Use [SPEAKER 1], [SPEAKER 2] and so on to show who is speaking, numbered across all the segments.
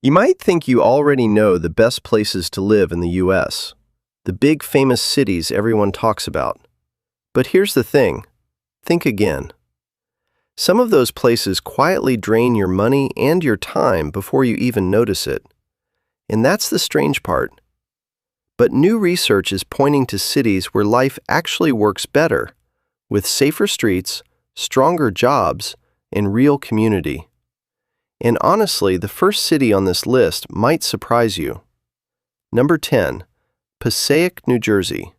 [SPEAKER 1] You might think you already know the best places to live in the U.S., the big famous cities everyone talks about. But here's the thing. Think again. Some of those places quietly drain your money and your time before you even notice it. And that's the strange part. But new research is pointing to cities where life actually works better, with safer streets, stronger jobs, and real community. And honestly, the first city on this list might surprise you. Number 10, Passaic, New Jersey.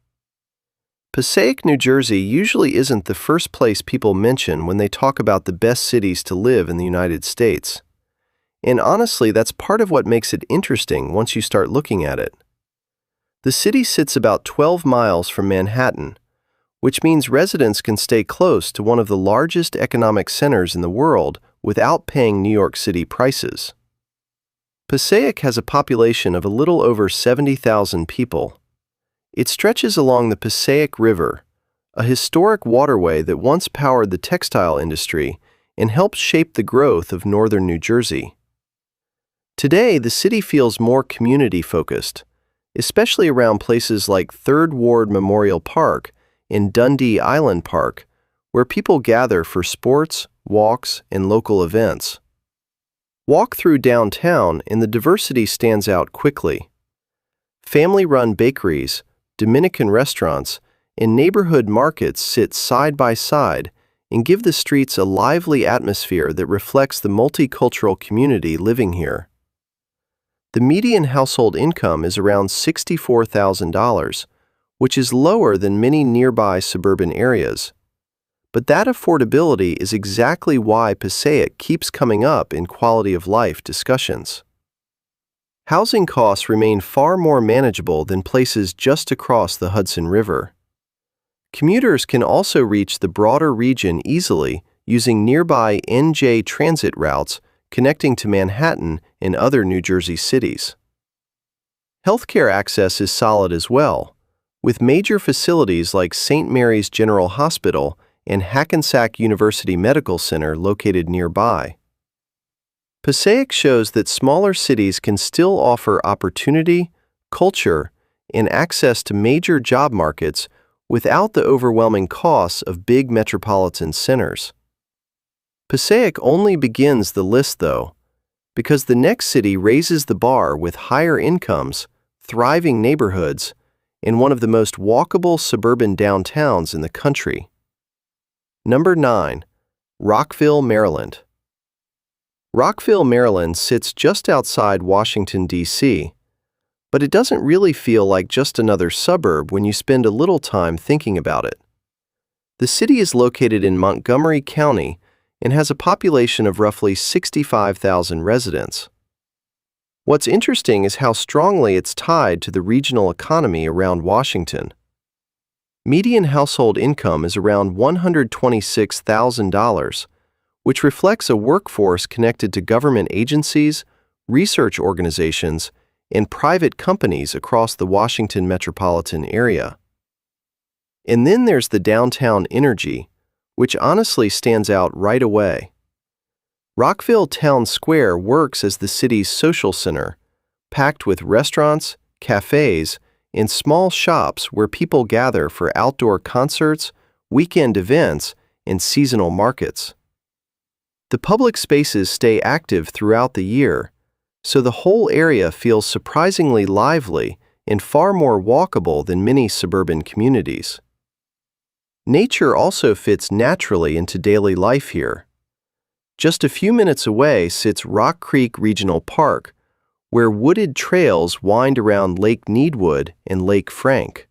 [SPEAKER 1] Passaic, New Jersey usually isn't the first place people mention when they talk about the best cities to live in the United States. And honestly, that's part of what makes it interesting once you start looking at it. The city sits about 12 miles from Manhattan, which means residents can stay close to one of the largest economic centers in the world without paying New York City prices. Passaic has a population of a little over 70,000 people. It stretches along the Passaic River, a historic waterway that once powered the textile industry and helped shape the growth of northern New Jersey. Today, the city feels more community-focused, especially around places like Third Ward Memorial Park and Dundee Island Park, where people gather for sports, walks, and local events. Walk through downtown and the diversity stands out quickly. Family-run bakeries, Dominican restaurants, and neighborhood markets sit side by side and give the streets a lively atmosphere that reflects the multicultural community living here. The median household income is around $64,000, which is lower than many nearby suburban areas. But that affordability is exactly why Passaic keeps coming up in quality of life discussions. Housing costs remain far more manageable than places just across the Hudson River. Commuters can also reach the broader region easily using nearby NJ transit routes connecting to Manhattan and other New Jersey cities. Healthcare access is solid as well, with major facilities like St. Mary's General Hospital and Hackensack University Medical Center located nearby. Passaic shows that smaller cities can still offer opportunity, culture, and access to major job markets without the overwhelming costs of big metropolitan centers. Passaic only begins the list, though, because the next city raises the bar with higher incomes, thriving neighborhoods, and one of the most walkable suburban downtowns in the country. Number 9, Rockville, Maryland. Rockville, Maryland sits just outside Washington, D.C., but it doesn't really feel like just another suburb when you spend a little time thinking about it. The city is located in Montgomery County and has a population of roughly 65,000 residents. What's interesting is how strongly it's tied to the regional economy around Washington. Median household income is around $126,000, which reflects a workforce connected to government agencies, research organizations, and private companies across the Washington metropolitan area. And then there's the downtown energy, which honestly stands out right away. Rockville Town Square works as the city's social center, packed with restaurants, cafes, and small shops where people gather for outdoor concerts, weekend events, and seasonal markets. The public spaces stay active throughout the year, so the whole area feels surprisingly lively and far more walkable than many suburban communities. Nature also fits naturally into daily life here. Just a few minutes away sits Rock Creek Regional Park, where wooded trails wind around Lake Needwood and Lake Frank.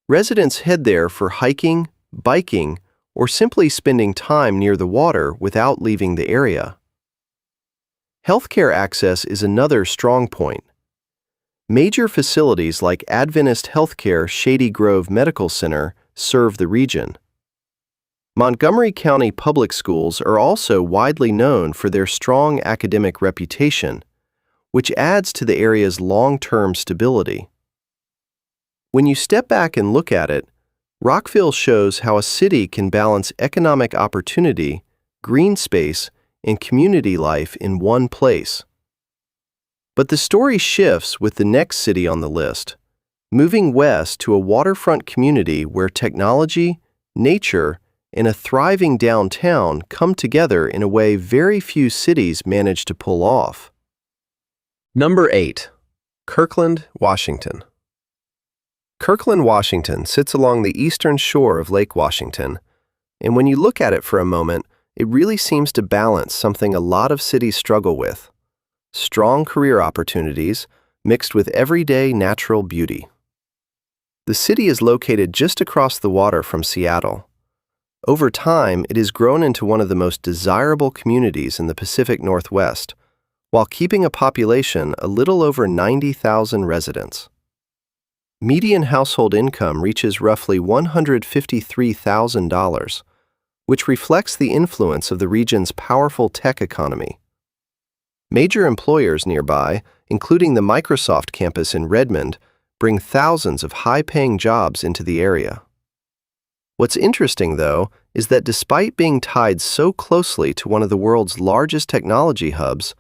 [SPEAKER 1] Residents head there for hiking, biking, or simply spending time near the water without leaving the area. Healthcare access is another strong point. Major facilities like Adventist Healthcare Shady Grove Medical Center serve the region. Montgomery County Public Schools are also widely known for their strong academic reputation, which adds to the area's long-term stability. When you step back and look at it, Rockville shows how a city can balance economic opportunity, green space, and community life in one place. But the story shifts with the next city on the list, moving west to a waterfront community where technology, nature, and a thriving downtown come together in a way very few cities manage to pull off. Number 8. Kirkland, Washington. Kirkland, Washington sits along the eastern shore of Lake Washington, and when you look at it for a moment, it really seems to balance something a lot of cities struggle with: strong career opportunities mixed with everyday natural beauty. The city is located just across the water from Seattle. Over time, it has grown into one of the most desirable communities in the Pacific Northwest, while keeping a population a little over 90,000 residents. Median household income reaches roughly $153,000, which reflects the influence of the region's powerful tech economy. Major employers nearby, including the Microsoft campus in Redmond, bring thousands of high-paying jobs into the area. What's interesting, though, is that despite being tied so closely to one of the world's largest technology hubs,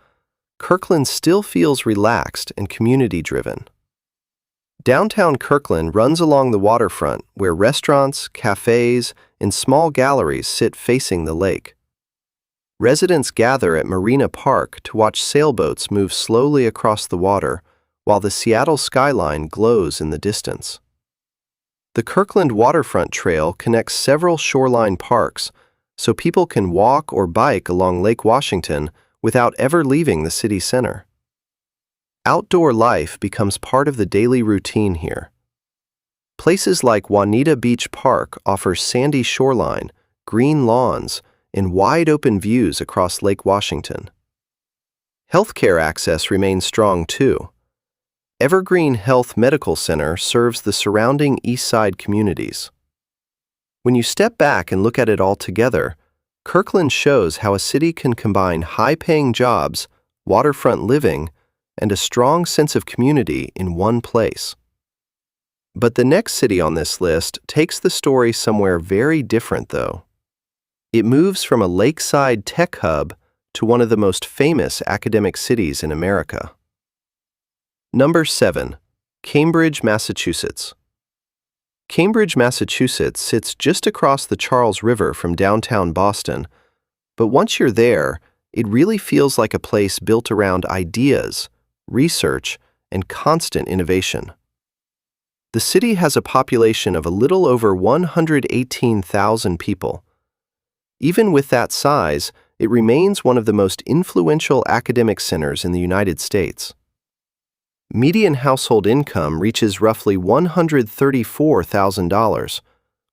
[SPEAKER 1] Kirkland still feels relaxed and community-driven. Downtown Kirkland runs along the waterfront, where restaurants, cafes, and small galleries sit facing the lake. Residents gather at Marina Park to watch sailboats move slowly across the water, while the Seattle skyline glows in the distance. The Kirkland Waterfront Trail connects several shoreline parks, so people can walk or bike along Lake Washington without ever leaving the city center. Outdoor life becomes part of the daily routine here. Places like Juanita Beach Park offer sandy shoreline, green lawns, and wide-open views across Lake Washington. Healthcare access remains strong, too. Evergreen Health Medical Center serves the surrounding East Side communities. When you step back and look at it all together, Kirkland shows how a city can combine high-paying jobs, waterfront living, and a strong sense of community in one place. But the next city on this list takes the story somewhere very different, though. It moves from a lakeside tech hub to one of the most famous academic cities in America. Number 7. Cambridge, Massachusetts. Cambridge, Massachusetts sits just across the Charles River from downtown Boston, but once you're there, it really feels like a place built around ideas, research, and constant innovation. The city has a population of a little over 118,000 people. Even with that size, it remains one of the most influential academic centers in the United States. Median household income reaches roughly $134,000,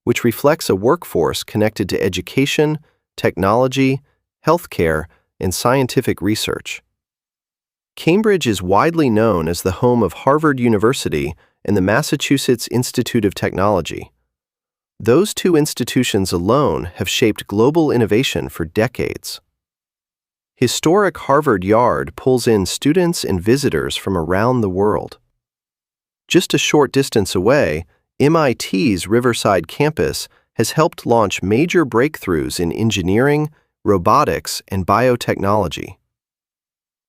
[SPEAKER 1] which reflects a workforce connected to education, technology, healthcare, and scientific research. Cambridge is widely known as the home of Harvard University and the Massachusetts Institute of Technology. Those two institutions alone have shaped global innovation for decades. Historic Harvard Yard pulls in students and visitors from around the world. Just a short distance away, MIT's Riverside campus has helped launch major breakthroughs in engineering, robotics, and biotechnology.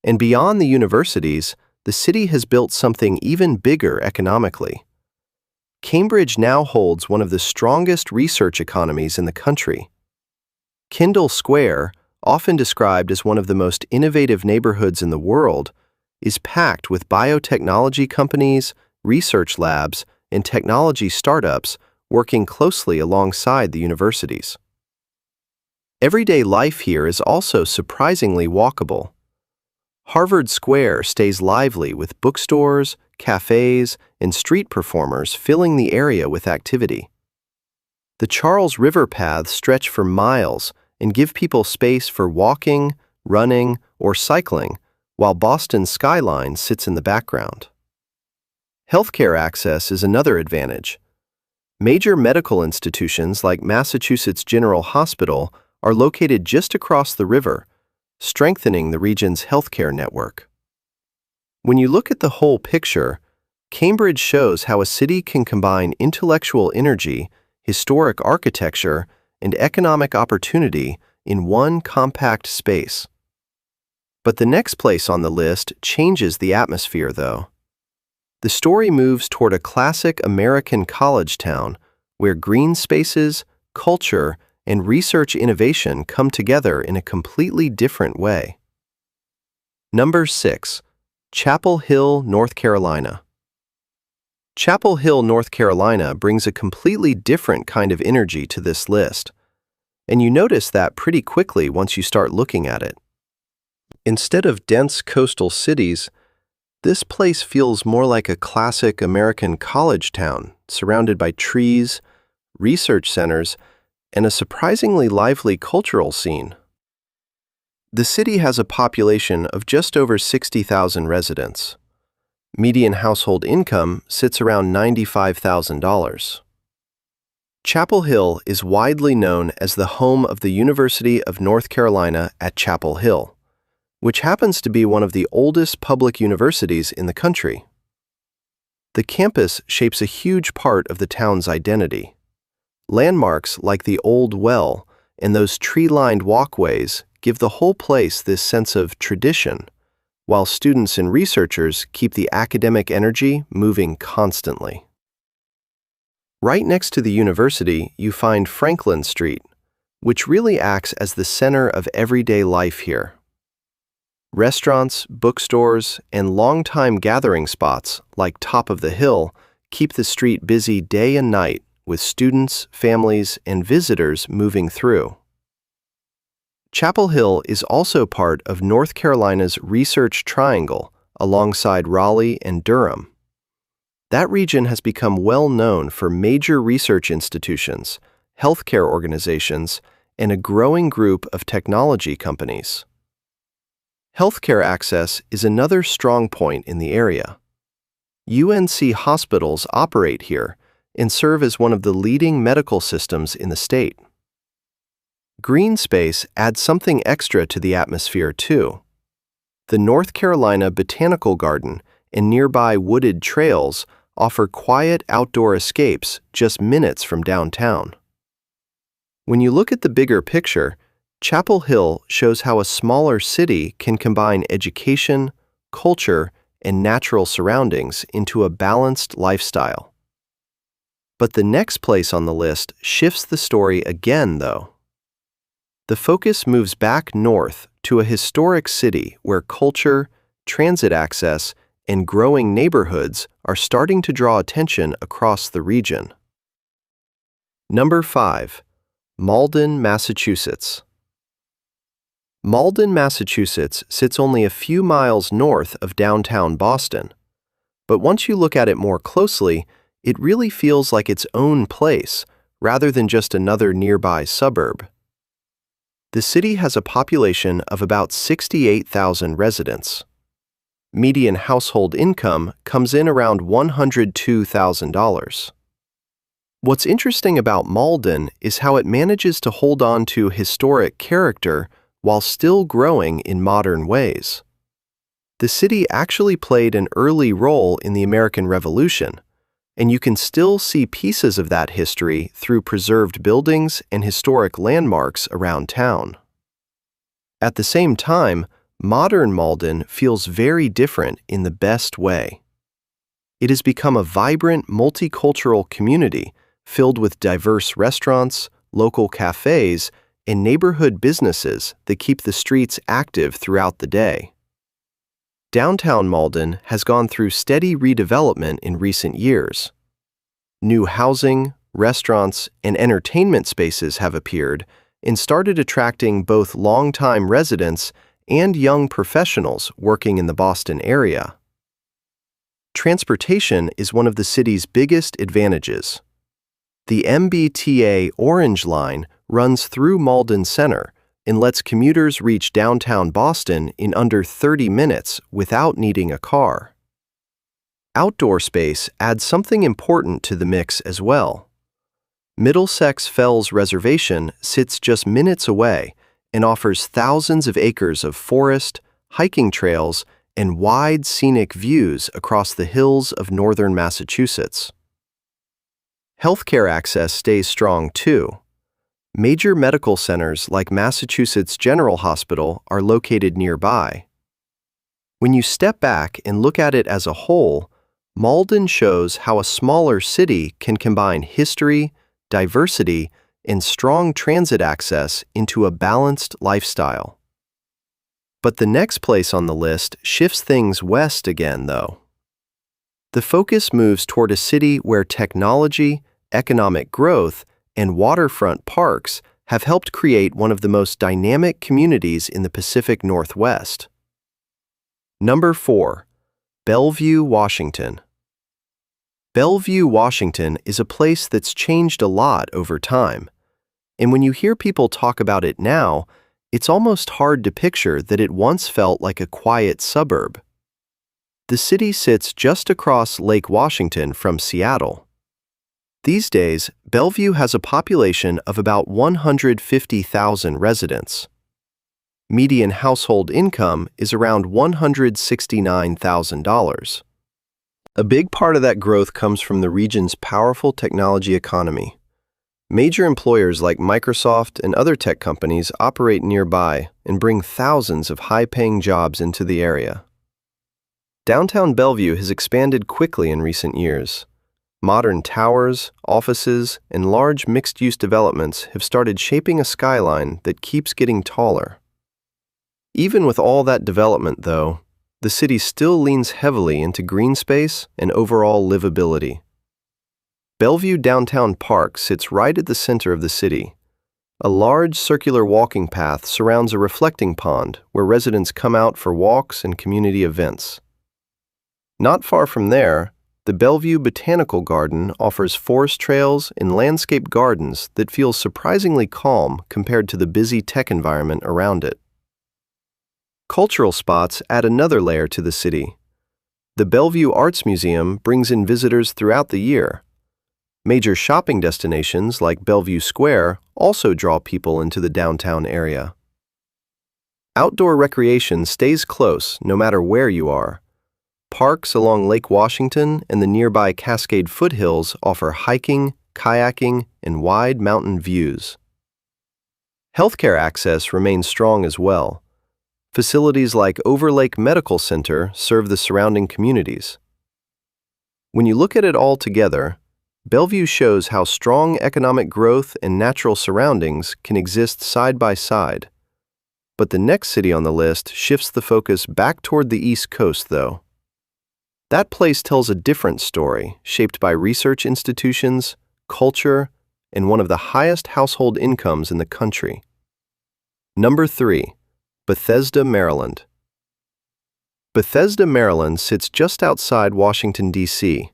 [SPEAKER 1] And beyond the universities, the city has built something even bigger economically. Cambridge now holds one of the strongest research economies in the country. Kendall Square, often described as one of the most innovative neighborhoods in the world, is packed with biotechnology companies, research labs, and technology startups working closely alongside the universities. Everyday life here is also surprisingly walkable. Harvard Square stays lively with bookstores, cafes, and street performers filling the area with activity. The Charles River paths stretch for miles and give people space for walking, running, or cycling, while Boston's skyline sits in the background. Healthcare access is another advantage. Major medical institutions like Massachusetts General Hospital are located just across the river, strengthening the region's healthcare network. When you look at the whole picture, Cambridge shows how a city can combine intellectual energy, historic architecture, and economic opportunity in one compact space. But the next place on the list changes the atmosphere, though. The story moves toward a classic American college town where green spaces, culture, and research innovation come together in a completely different way. Number 6. Chapel Hill, North Carolina. Chapel Hill, North Carolina brings a completely different kind of energy to this list, and you notice that pretty quickly once you start looking at it. Instead of dense coastal cities, this place feels more like a classic American college town surrounded by trees, research centers, and a surprisingly lively cultural scene. The city has a population of just over 60,000 residents. Median household income sits around $95,000. Chapel Hill is widely known as the home of the University of North Carolina at Chapel Hill, which happens to be one of the oldest public universities in the country. The campus shapes a huge part of the town's identity. Landmarks like the Old Well and those tree-lined walkways give the whole place this sense of tradition, while students and researchers keep the academic energy moving constantly. Right next to the university, you find Franklin Street, which really acts as the center of everyday life here. Restaurants, bookstores, and longtime gathering spots like Top of the Hill keep the street busy day and night with students, families, and visitors moving through. Chapel Hill is also part of North Carolina's Research Triangle alongside Raleigh and Durham. That region has become well known for major research institutions, healthcare organizations, and a growing group of technology companies. Healthcare access is another strong point in the area. UNC hospitals operate here and serve as one of the leading medical systems in the state. Green space adds something extra to the atmosphere, too. The North Carolina Botanical Garden and nearby wooded trails offer quiet outdoor escapes just minutes from downtown. When you look at the bigger picture, Chapel Hill shows how a smaller city can combine education, culture, and natural surroundings into a balanced lifestyle. But the next place on the list shifts the story again, though. The focus moves back north to a historic city where culture, transit access, and growing neighborhoods are starting to draw attention across the region. Number 5. Malden, Massachusetts. Malden, Massachusetts sits only a few miles north of downtown Boston, but once you look at it more closely, it really feels like its own place rather than just another nearby suburb. The city has a population of about 68,000 residents. Median household income comes in around $102,000. What's interesting about Malden is how it manages to hold on to historic character while still growing in modern ways. The city actually played an early role in the American Revolution, and you can still see pieces of that history through preserved buildings and historic landmarks around town. At the same time, modern Malden feels very different in the best way. It has become a vibrant, multicultural community filled with diverse restaurants, local cafes, and neighborhood businesses that keep the streets active throughout the day. Downtown Malden has gone through steady redevelopment in recent years. New housing, restaurants, and entertainment spaces have appeared and started attracting both longtime residents and young professionals working in the Boston area. Transportation is one of the city's biggest advantages. The MBTA Orange Line runs through Malden Center and lets commuters reach downtown Boston in under 30 minutes without needing a car. Outdoor space adds something important to the mix as well. Middlesex Fells Reservation sits just minutes away and offers thousands of acres of forest, hiking trails, and wide scenic views across the hills of northern Massachusetts. Healthcare access stays strong, too. Major medical centers like Massachusetts General Hospital are located nearby, When you step back and look at it as a whole, Malden shows how a smaller city can combine history, diversity, and strong transit access into a balanced lifestyle. But the next place on the list shifts things west again, though. The focus moves toward a city where technology, economic growth, and waterfront parks have helped create one of the most dynamic communities in the Pacific Northwest. Number 4. Bellevue, Washington. Bellevue, Washington is a place that's changed a lot over time, and when you hear people talk about it now, it's almost hard to picture that it once felt like a quiet suburb. The city sits just across Lake Washington from Seattle. These days, Bellevue has a population of about 150,000 residents. Median household income is around $169,000. A big part of that growth comes from the region's powerful technology economy. Major employers like Microsoft and other tech companies operate nearby and bring thousands of high-paying jobs into the area. Downtown Bellevue has expanded quickly in recent years. Modern towers, offices, and large mixed-use developments have started shaping a skyline that keeps getting taller. Even with all that development, though, the city still leans heavily into green space and overall livability. Bellevue Downtown Park sits right at the center of the city. A large circular walking path surrounds a reflecting pond where residents come out for walks and community events. Not far from there, the Bellevue Botanical Garden offers forest trails and landscape gardens that feel surprisingly calm compared to the busy tech environment around it. Cultural spots add another layer to the city. The Bellevue Arts Museum brings in visitors throughout the year. Major shopping destinations like Bellevue Square also draw people into the downtown area. Outdoor recreation stays close no matter where you are. Parks along Lake Washington and the nearby Cascade foothills offer hiking, kayaking, and wide mountain views. Healthcare access remains strong as well. Facilities like Overlake Medical Center serve the surrounding communities. When you look at it all together, Bellevue shows how strong economic growth and natural surroundings can exist side by side. But the next city on the list shifts the focus back toward the East Coast, though. That place tells a different story, shaped by research institutions, culture, and one of the highest household incomes in the country. Number 3. Bethesda, Maryland. Bethesda, Maryland sits just outside Washington, D.C.,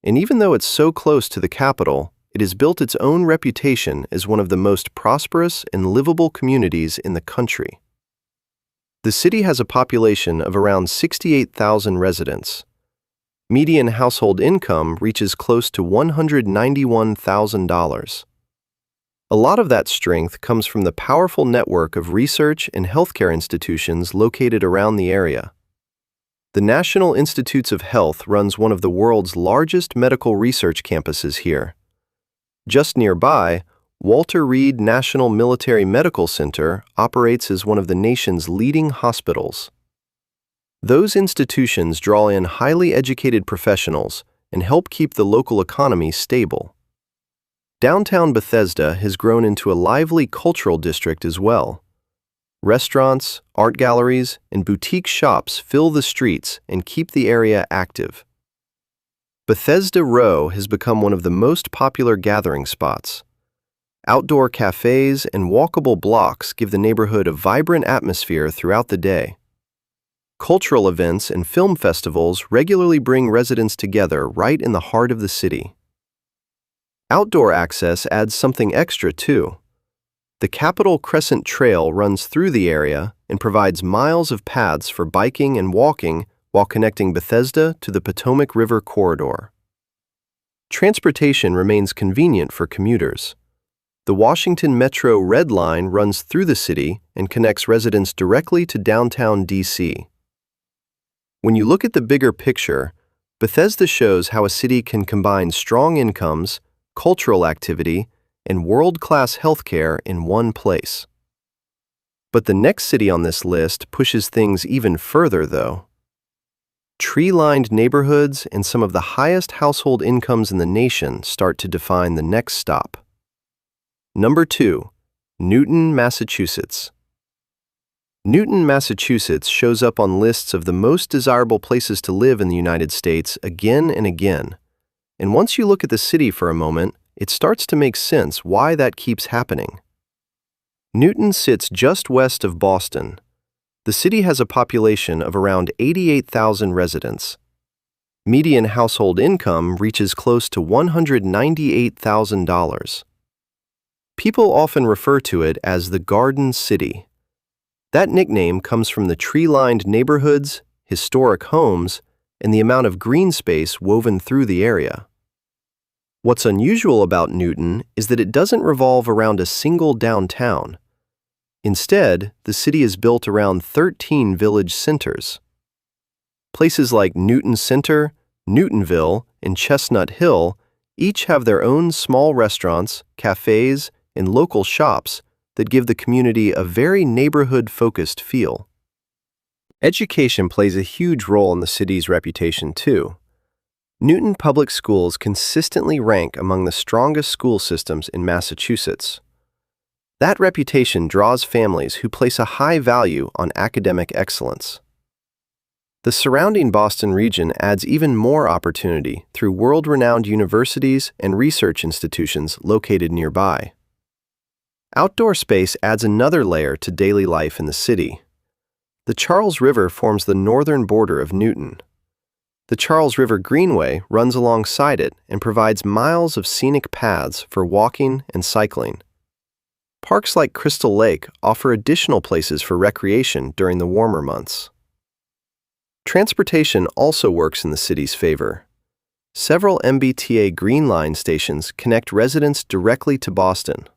[SPEAKER 1] and even though it's so close to the capital, it has built its own reputation as one of the most prosperous and livable communities in the country. The city has a population of around 68,000 residents. Median household income reaches close to $191,000. A lot of that strength comes from the powerful network of research and healthcare institutions located around the area. The National Institutes of Health runs one of the world's largest medical research campuses here. Just nearby, Walter Reed National Military Medical Center operates as one of the nation's leading hospitals. Those institutions draw in highly educated professionals and help keep the local economy stable. Downtown Bethesda has grown into a lively cultural district as well. Restaurants, art galleries, and boutique shops fill the streets and keep the area active. Bethesda Row has become one of the most popular gathering spots. Outdoor cafes and walkable blocks give the neighborhood a vibrant atmosphere throughout the day. Cultural events and film festivals regularly bring residents together right in the heart of the city. Outdoor access adds something extra, too. The Capitol Crescent Trail runs through the area and provides miles of paths for biking and walking while connecting Bethesda to the Potomac River corridor. Transportation remains convenient for commuters. The Washington Metro Red Line runs through the city and connects residents directly to downtown D.C. When you look at the bigger picture, Bethesda shows how a city can combine strong incomes, cultural activity, and world-class healthcare in one place. But the next city on this list pushes things even further, though. Tree-lined neighborhoods and some of the highest household incomes in the nation start to define the next stop. Number 2. Newton, Massachusetts. Newton, Massachusetts shows up on lists of the most desirable places to live in the United States again and again. And once you look at the city for a moment, it starts to make sense why that keeps happening. Newton sits just west of Boston. The city has a population of around 88,000 residents. Median household income reaches close to $198,000. People often refer to it as the Garden City. That nickname comes from the tree-lined neighborhoods, historic homes, and the amount of green space woven through the area. What's unusual about Newton is that it doesn't revolve around a single downtown. Instead, the city is built around 13 village centers. Places like Newton Center, Newtonville, and Chestnut Hill each have their own small restaurants, cafes, and local shops that give the community a very neighborhood-focused feel. Education plays a huge role in the city's reputation, too. Newton Public Schools consistently rank among the strongest school systems in Massachusetts. That reputation draws families who place a high value on academic excellence. The surrounding Boston region adds even more opportunity through world-renowned universities and research institutions located nearby. Outdoor space adds another layer to daily life in the city. The Charles River forms the northern border of Newton. The Charles River Greenway runs alongside it and provides miles of scenic paths for walking and cycling. Parks like Crystal Lake offer additional places for recreation during the warmer months. Transportation also works in the city's favor. Several MBTA Green Line stations connect residents directly to Boston.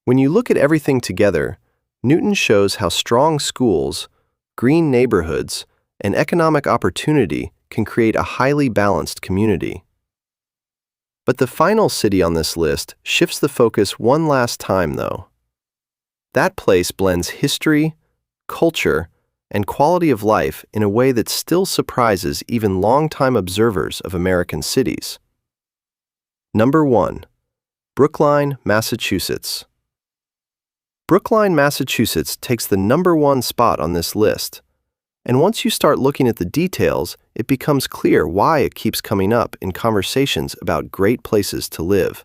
[SPEAKER 1] When you look at everything together, Newton shows how strong schools, green neighborhoods, and economic opportunity can create a highly balanced community. But the final city on this list shifts the focus one last time, though. That place blends history, culture, and quality of life in a way that still surprises even longtime observers of American cities. Number 1. Brookline, Massachusetts. Brookline, Massachusetts takes the number 1 spot on this list. And once you start looking at the details, it becomes clear why it keeps coming up in conversations about great places to live.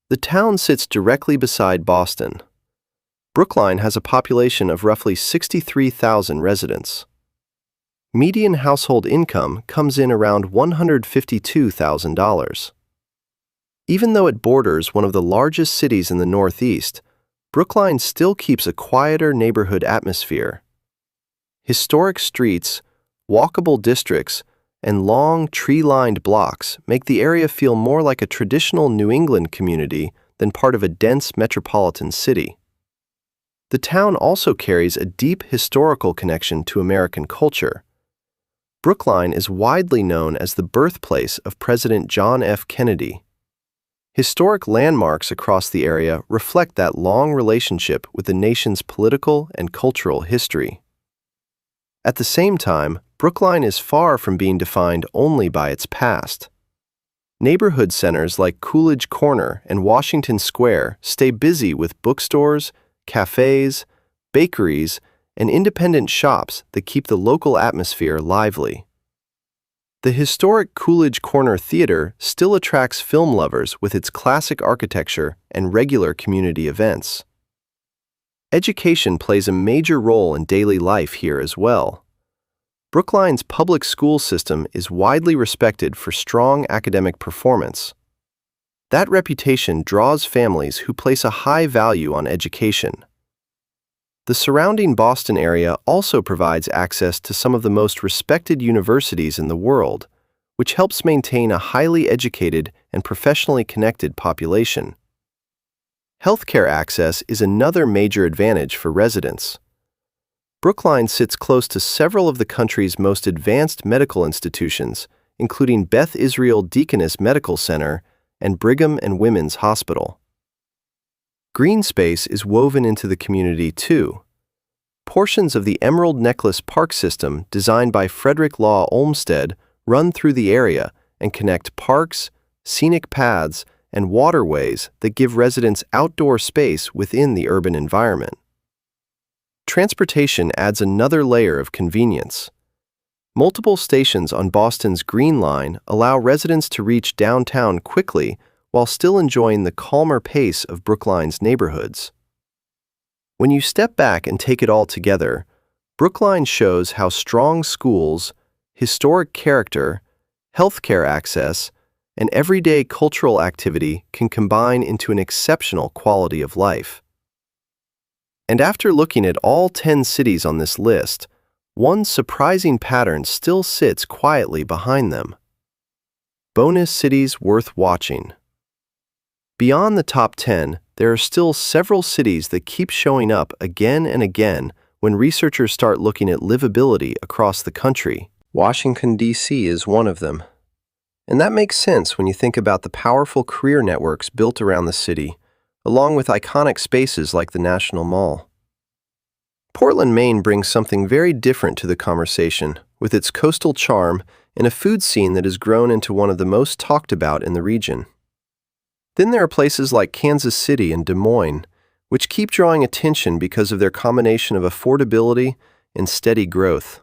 [SPEAKER 1] The town sits directly beside Boston. Brookline has a population of roughly 63,000 residents. Median household income comes in around $152,000. Even though it borders one of the largest cities in the Northeast, Brookline still keeps a quieter neighborhood atmosphere. Historic streets, walkable districts, and long tree-lined blocks make the area feel more like a traditional New England community than part of a dense metropolitan city. The town also carries a deep historical connection to American culture. Brookline is widely known as the birthplace of President John F. Kennedy. Historic landmarks across the area reflect that long relationship with the nation's political and cultural history. At the same time, Brookline is far from being defined only by its past. Neighborhood centers like Coolidge Corner and Washington Square stay busy with bookstores, cafes, bakeries, and independent shops that keep the local atmosphere lively. The historic Coolidge Corner Theater still attracts film lovers with its classic architecture and regular community events. Education plays a major role in daily life here as well. Brookline's public school system is widely respected for strong academic performance. That reputation draws families who place a high value on education. The surrounding Boston area also provides access to some of the most respected universities in the world, which helps maintain a highly educated and professionally connected population. Healthcare access is another major advantage for residents. Brookline sits close to several of the country's most advanced medical institutions, including Beth Israel Deaconess Medical Center and Brigham and Women's Hospital. Green space is woven into the community too. Portions of the Emerald Necklace Park system, designed by Frederick Law Olmsted, run through the area and connect parks, scenic paths, and waterways that give residents outdoor space within the urban environment. Transportation adds another layer of convenience. Multiple stations on Boston's Green Line allow residents to reach downtown quickly while still enjoying the calmer pace of Brookline's neighborhoods. When you step back and take it all together, Brookline shows how strong schools, historic character, healthcare access, and everyday cultural activity can combine into an exceptional quality of life. And after looking at all 10 cities on this list, one surprising pattern still sits quietly behind them. Bonus cities worth watching. Beyond the top 10, there are still several cities that keep showing up again and again when researchers start looking at livability across the country. Washington, D.C. is one of them. And that makes sense when you think about the powerful career networks built around the city, along with iconic spaces like the National Mall. Portland, Maine brings something very different to the conversation, with its coastal charm and a food scene that has grown into one of the most talked about in the region. Then there are places like Kansas City and Des Moines, which keep drawing attention because of their combination of affordability and steady growth.